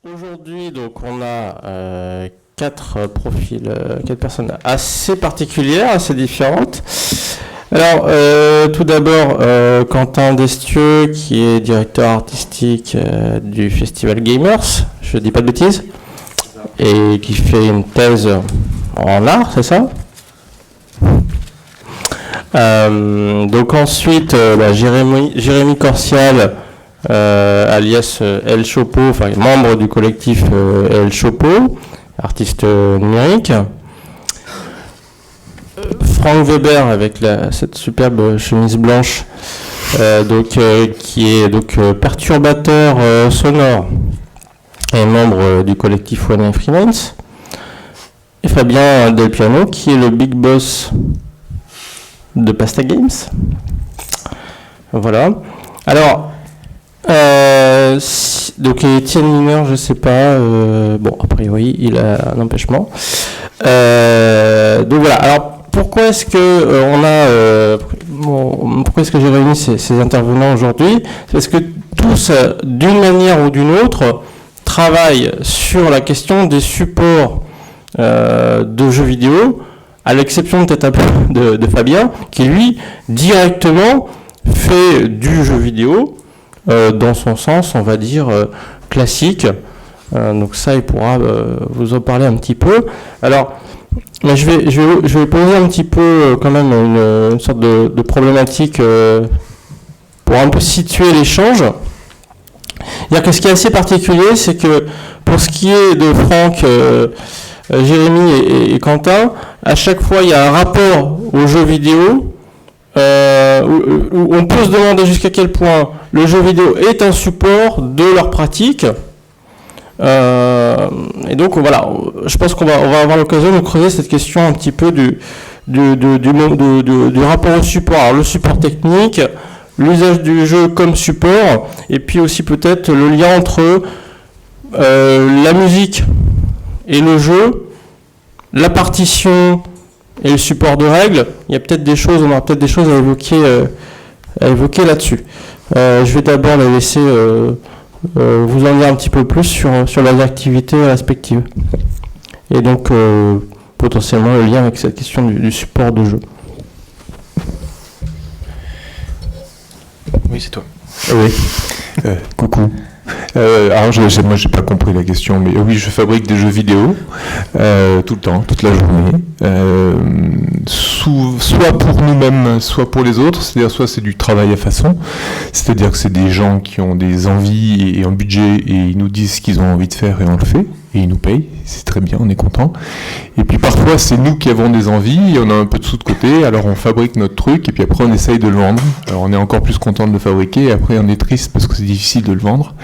Aujourd'hui, donc, on a quatre profils, quatre personnes assez particulières, assez différentes. Alors, tout d'abord, Quentin Destieux, qui est directeur artistique du Festival Gamers, je dis pas de bêtises, et qui fait une thèse en art, c'est ça? Donc ensuite, Jérémy Corsial, alias El Chopo, enfin membre du collectif El Chopo, artiste numérique. Frank Weber avec cette superbe chemise blanche, qui est donc perturbateur sonore et membre du collectif One and Freelance. Et Fabien Del Piano, qui est le big boss de Pasta Games. Voilà. Alors, donc Étienne Mineur, je sais pas. Bon, a priori, il a un empêchement. Donc voilà. Alors, pourquoi est-ce que pourquoi est-ce que j'ai réuni ces intervenants aujourd'hui? C'est parce que tous, d'une manière ou d'une autre, travaillent sur la question des supports de jeux vidéo, à l'exception peut-être un peu de Fabien, qui lui, directement, fait du jeu vidéo, dans son sens, on va dire, classique. Donc ça, il pourra vous en parler un petit peu. Alors, je vais poser un petit peu quand même une sorte de problématique pour un peu situer l'échange. C'est-à-dire que ce qui est assez particulier, c'est que pour ce qui est de Franck, Jérémy et Quentin, à chaque fois il y a un rapport aux jeux vidéo où on peut se demander jusqu'à quel point le jeu vidéo est un support de leur pratique. Et donc voilà, je pense qu'on va avoir l'occasion de creuser cette question un petit peu du rapport au support. Alors, le support technique, l'usage du jeu comme support, et puis aussi peut-être le lien entre la musique et le jeu, la partition et le support de règles. Il y a peut-être des choses, on aura peut-être des choses à évoquer là-dessus. Je vais d'abord les laisser vous en dire un petit peu plus sur leurs activités respectives. Et donc, potentiellement, le lien avec cette question du support de jeu. Oui, c'est toi. Oui. Coucou. Alors, moi, j'ai pas compris la question, mais oui, je fabrique des jeux vidéo tout le temps, toute la journée, soit pour nous-mêmes, soit pour les autres. C'est-à-dire, soit c'est du travail à façon, c'est-à-dire que c'est des gens qui ont des envies et un budget et ils nous disent ce qu'ils ont envie de faire et on le fait. Et ils nous payent, c'est très bien, on est content. Et puis parfois, c'est nous qui avons des envies, et on a un peu de sous de côté, alors on fabrique notre truc, et puis après on essaye de le vendre. Alors on est encore plus content de le fabriquer, et après on est triste parce que c'est difficile de le vendre.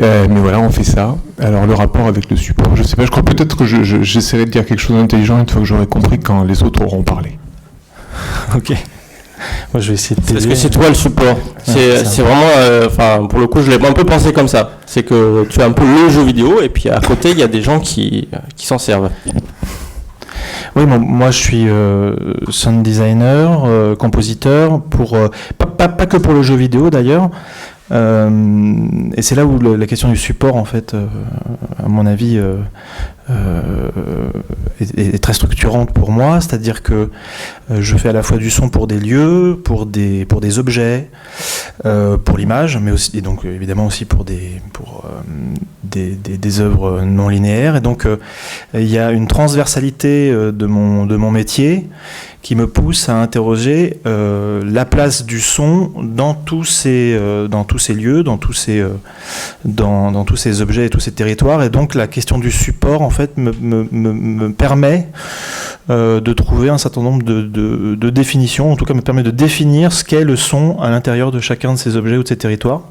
Mais voilà, on fait ça. Alors le rapport avec le support, je sais pas, je crois peut-être que j'essaierai de dire quelque chose d'intelligent une fois que j'aurai compris quand les autres auront parlé. Ok. Moi, je vais essayer de t'aider. Parce que c'est toi le support. C'est vraiment, pour le coup, je l'ai un peu pensé comme ça. C'est que tu as un peu le jeu vidéo et puis à côté, il y a des gens qui s'en servent. Oui, moi je suis sound designer, compositeur, pas que pour le jeu vidéo d'ailleurs. Et c'est là où la question du support, en fait, à mon avis, est très structurante pour moi. C'est-à-dire que je fais à la fois du son pour des lieux, pour des objets, pour l'image, mais aussi, et donc évidemment aussi pour des œuvres non linéaires. Et donc il y a une transversalité de mon métier qui me pousse à interroger la place du son dans tous ces lieux, dans tous ces objets et tous ces territoires. Et donc la question du support, en fait, me permet de trouver un certain nombre de définitions, en tout cas me permet de définir ce qu'est le son à l'intérieur de chacun de ces objets ou de ces territoires.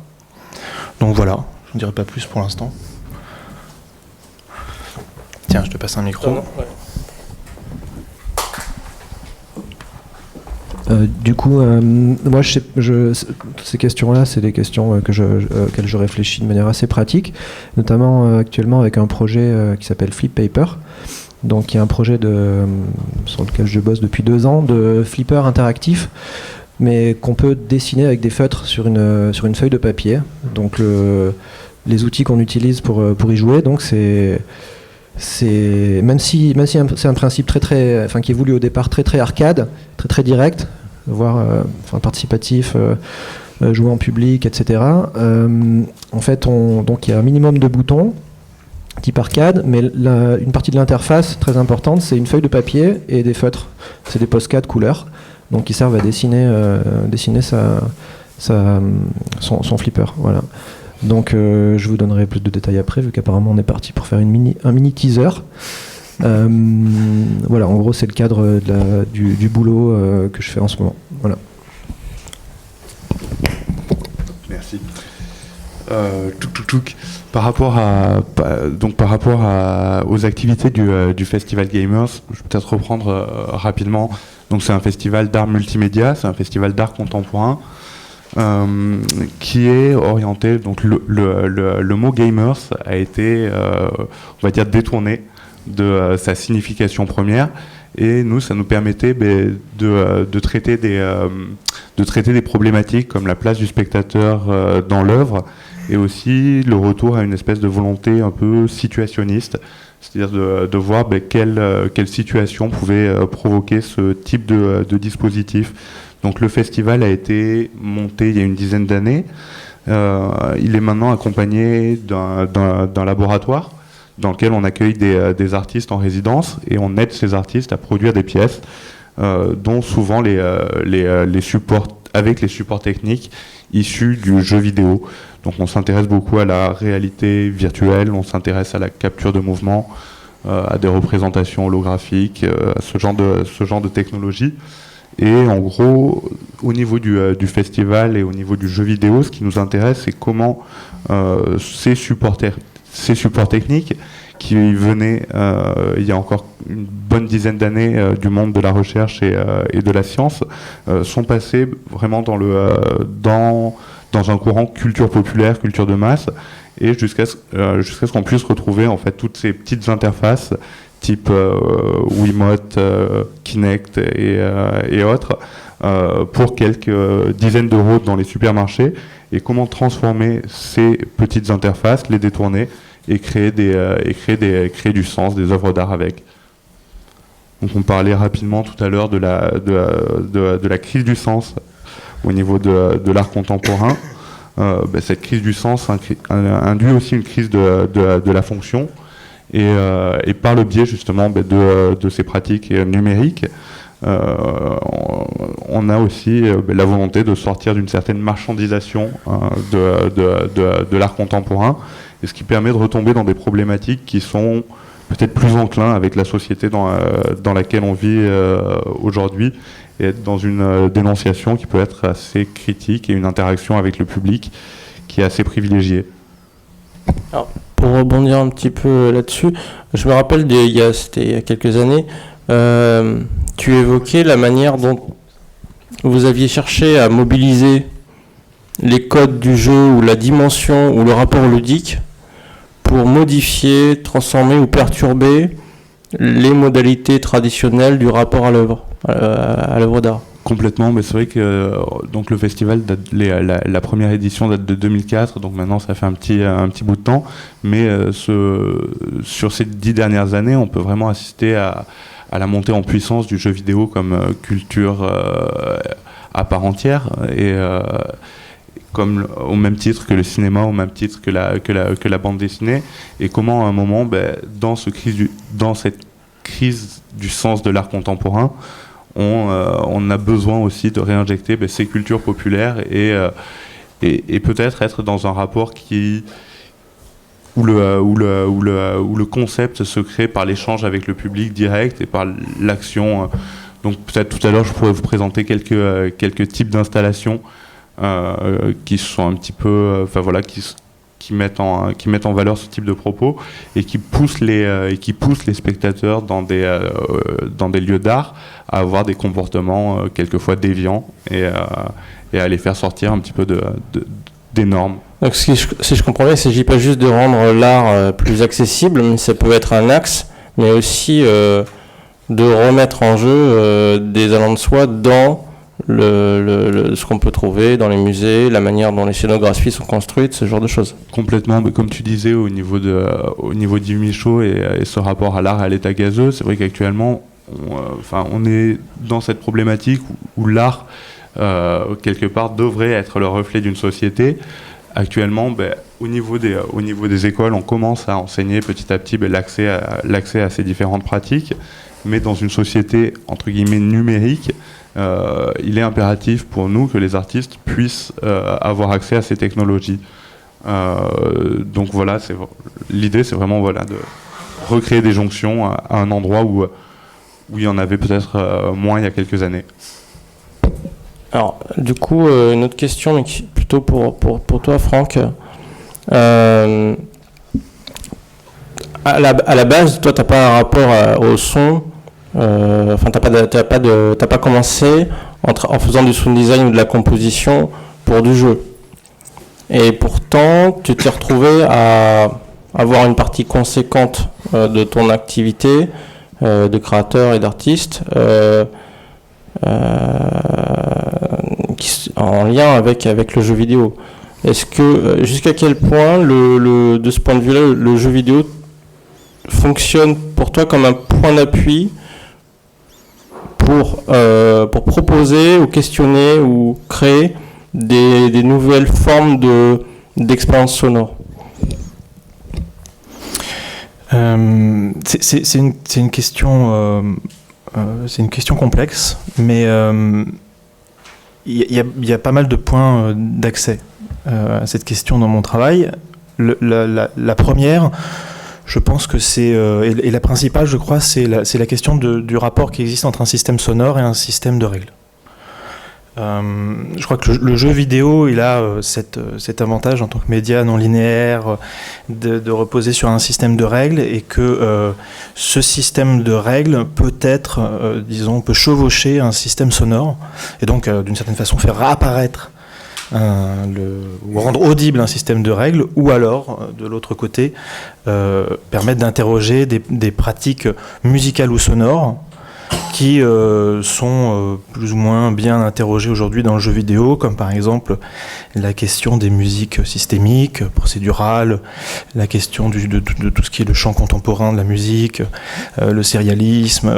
Donc voilà, je ne dirai pas plus pour l'instant. Tiens, je te passe un micro. Du coup, moi, ces questions-là, c'est des questions auxquelles je réfléchis de manière assez pratique, notamment actuellement avec un projet qui s'appelle Flip Paper, donc qui est un projet sur lequel je bosse depuis 2 ans, de flipper interactif, mais qu'on peut dessiner avec des feutres sur une feuille de papier. Donc les outils qu'on utilise pour y jouer. Donc c'est même si c'est un principe qui est voulu au départ très arcade, très direct, voire participatif, jouer en public, etc. En fait, donc il y a un minimum de boutons type arcade, mais une partie de l'interface très importante, c'est une feuille de papier et des feutres. C'est des postcards couleurs, donc qui servent à dessiner son flipper. Voilà. Donc je vous donnerai plus de détails après, vu qu'apparemment on est parti pour faire un mini teaser. Voilà, en gros c'est le cadre du boulot que je fais en ce moment. Voilà. Merci. Par rapport aux activités du Festival Gamers, je vais peut-être reprendre rapidement. Donc c'est un festival d'art multimédia, c'est un festival d'art contemporain qui est orienté. Donc le mot gamers a été, on va dire, détourné de sa signification première. Et nous, ça nous permettait de traiter des problématiques comme la place du spectateur dans l'œuvre, et aussi le retour à une espèce de volonté un peu situationniste, c'est-à-dire de voir quelle situation pouvait provoquer ce type de dispositif. Donc le festival a été monté il y a une dizaine d'années. Il est maintenant accompagné d'un laboratoire dans lequel on accueille des artistes en résidence, et on aide ces artistes à produire des pièces, dont souvent les supports, avec les supports techniques issus du jeu vidéo. Donc on s'intéresse beaucoup à la réalité virtuelle, on s'intéresse à la capture de mouvement, à des représentations holographiques, à ce genre de technologie. Et en gros, au niveau du festival et au niveau du jeu vidéo, ce qui nous intéresse, c'est comment ces supports techniques qui venaient il y a encore une bonne dizaine d'années du monde de la recherche et de la science, sont passés vraiment dans un courant culture populaire, culture de masse, et jusqu'à ce qu'on puisse retrouver en fait toutes ces petites interfaces type Wiimote, Kinect et autres pour quelques dizaines d'euros dans les supermarchés, et comment transformer ces petites interfaces, les détourner et créer du sens, des œuvres d'art avec. Donc on parlait rapidement tout à l'heure de la crise du sens au niveau de l'art contemporain. Cette crise du sens induit aussi une crise de la fonction, et par le biais justement de ces pratiques numériques, on a aussi la volonté de sortir d'une certaine marchandisation de l'art contemporain, et ce qui permet de retomber dans des problématiques qui sont peut-être plus enclins avec la société dans laquelle on vit aujourd'hui, et être dans une dénonciation qui peut être assez critique, et une interaction avec le public qui est assez privilégiée. Alors, pour rebondir un petit peu là-dessus, je me rappelle, c'était il y a quelques années, tu évoquais la manière dont vous aviez cherché à mobiliser les codes du jeu, ou la dimension, ou le rapport ludique, pour modifier, transformer ou perturber les modalités traditionnelles du rapport à l'œuvre d'art. Complètement, mais c'est vrai que donc le festival, la première édition date de 2004, donc maintenant ça fait un petit bout de temps, mais sur ces 10 dernières années, on peut vraiment assister à la montée en puissance du jeu vidéo comme culture à part entière, et comme au même titre que le cinéma, au même titre que la bande dessinée, et comment à un moment, dans cette crise du sens de l'art contemporain, on a besoin aussi de réinjecter ces cultures populaires, et peut-être être dans un rapport où le concept se crée par l'échange avec le public direct et par l'action. Donc peut-être tout à l'heure je pourrais vous présenter quelques types d'installations qui sont un petit peu, qui mettent en valeur ce type de propos, et qui poussent les spectateurs dans des lieux d'art à avoir des comportements quelquefois déviants, et à les faire sortir un petit peu des normes. Donc si je comprends bien, il ne s'agit pas juste de rendre l'art plus accessible, mais ça peut être un axe, mais aussi de remettre en jeu des allants de soi dans ce qu'on peut trouver dans les musées, la manière dont les scénographies sont construites, ce genre de choses. Complètement, mais comme tu disais, au niveau d'Yves Michaud et ce rapport à l'art et à l'état gazeux, c'est vrai qu'actuellement, on est dans cette problématique où l'art, quelque part, devrait être le reflet d'une société. Actuellement, au niveau des écoles, on commence à enseigner petit à petit l'accès à ces différentes pratiques, mais dans une société, entre guillemets, numérique, il est impératif pour nous que les artistes puissent avoir accès à ces technologies. Donc voilà, l'idée, c'est vraiment de recréer des jonctions à un endroit où il y en avait peut-être moins il y a quelques années. Alors, du coup, une autre question, mais plutôt pour toi, Franck. À la base, toi, t'as pas un rapport au son. Enfin, t'as pas commencé en faisant du sound design ou de la composition pour du jeu. Et pourtant, tu t'es retrouvé à avoir une partie conséquente de ton activité de créateur et d'artiste en lien avec le jeu vidéo. Est-ce que, jusqu'à quel point, de ce point de vue-là, le jeu vidéo fonctionne pour toi comme un point d'appui pour proposer ou questionner ou créer des nouvelles formes d'expérience sonore? C'est une question complexe, mais il y a pas mal de points d'accès à cette question dans mon travail. La première, je pense que c'est et la principale, je crois, c'est la question du rapport qui existe entre un système sonore et un système de règles. Je crois que le jeu vidéo, il a cet avantage en tant que média non linéaire de reposer sur un système de règles, et que ce système de règles peut chevaucher un système sonore, et donc d'une certaine façon faire réapparaître ou rendre audible un système de règles, ou alors, de l'autre côté, permettre d'interroger des pratiques musicales ou sonores qui sont plus ou moins bien interrogées aujourd'hui dans le jeu vidéo, comme par exemple la question des musiques systémiques, procédurales, la question de tout ce qui est le chant contemporain de la musique, le sérialisme,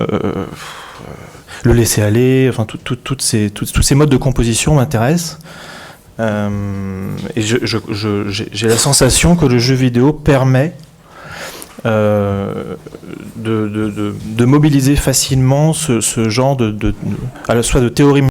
le laisser-aller, enfin tous ces modes de composition m'intéressent. Et j'ai la sensation que le jeu vidéo permet de mobiliser facilement ce genre soit de théorie